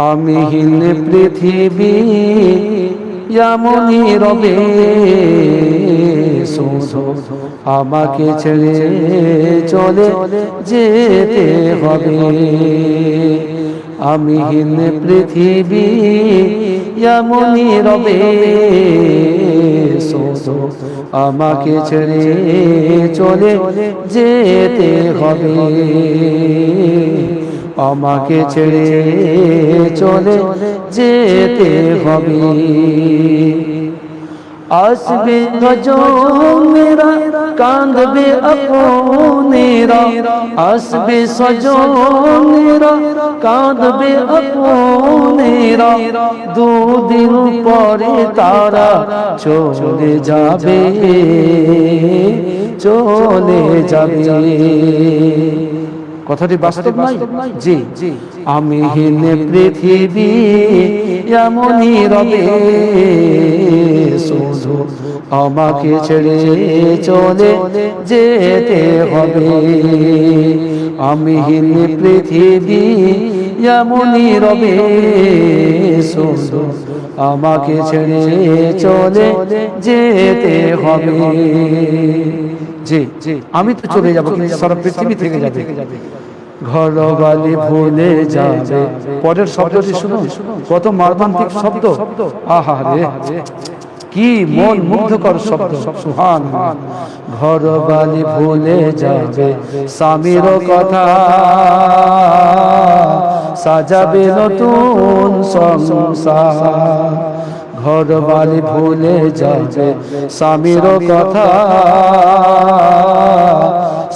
আমিহীন পৃথিবী এমনই রবে, শুধু আমাকে ছেড়ে চলে যেতে হবে। আমিহীন পৃথিবী এমনই রবে, শুধু আমাকে ছেড়ে চলে যেতে হবে। আমাকে ছেড়ে চলে যেতে হবে। আসবে সজন মেরা কাঁদবে আপনেরা, আসবে সজন মেরা কাঁদবে আপনেরা, দুদিন পরে তারা চলে যাবে, চলে যাবে। কথাটি বাস্তব নয়? জি। আমিহীন পৃথিবী এমনই রবে, শুধু আমাকে ছেড়ে চলে যেতে হবে। আমিহীন পৃথিবী এমনই রবে, শুধু আমাকে ছেড়ে চলে যেতে হবে। জি, আমি তো চলে যাবো, কিন্তু সারা পৃথিবী থেকে যাবে। ঘরবালি ভুলে যাবে। পরের শব্দটি শুনুন, কত মর্মান্তিক শব্দ! আহা রে, কি মন মুগ্ধকর শব্দ! সুবহানাল্লাহ। ঘরবালি ভুলে যাবে স্বামীর কথা, সাজাবে নতুন সংসার। ঘরবালি ভুলে যাবে স্বামীর কথা,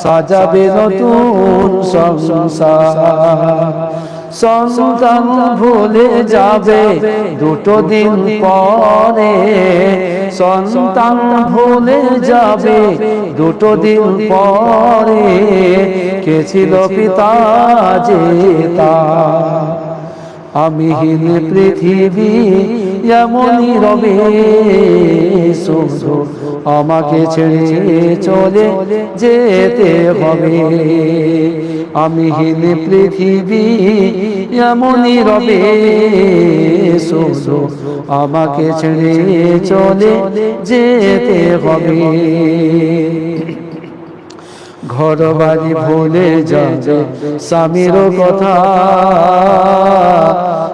সাজাবে নতুন সংসার। সন্তান ভুলে যাবে দুটো দিন পরে, সন্তান ভুলে যাবে দুটো দিন পরে, কে ছিল পিতা যে তার। আমিহীন পৃথিবী এমনই রবে, শুধু আমাকে ছেড়ে চলে যেতে হবে। আমিহীন পৃথিবী এমনই রবে, শুধু আমাকে ছেড়ে চলে যেতে হবে। ঘরবাড়ি ভুলে যাবে স্বামীর কথা,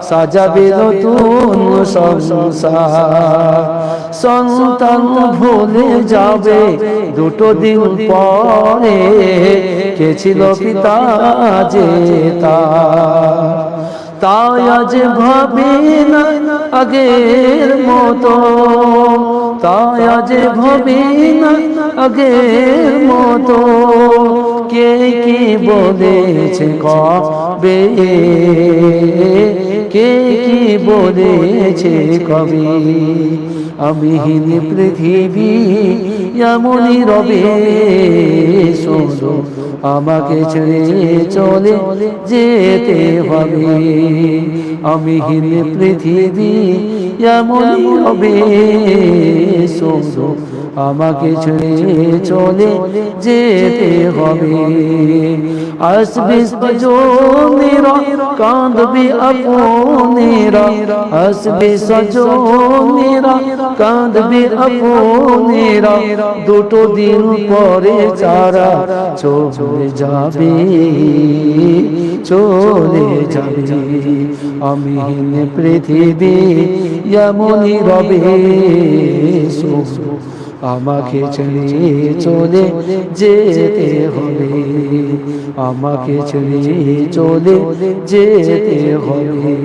সাজাবে নতুন সংসার। সন্তান ভুলে যাবে দুটো দিন পরে, কে ছিল পিতা যে তার। তাই আজ ভাবি না আগের মতো, তাই আজ ভাবি না আগের মতো, কে কি বলেছে কবে, কে কি বলেছে কবে। আমিহীন পৃথিবী এমনই রবে, শুধু আমাকে ছেড়ে চলে যেতে হবে। আমিহীন পৃথিবী এমনই রবে, শুধু আমাকে ছেড়ে চলে যেতে হবে। আসবে সজনেরা কাঁদবে আপনেরা, আসবে সজনেরা কাঁদবে আপনেরা, দুটো দিন পরে যারা চলে যাবে, চলে যাবে। আমিহীন পৃথিবী এমনই রবে, শুধু আমাকে ছেড়ে চলে যেতে হবে। আমাকে ছেড়ে চলে যেতে হবে।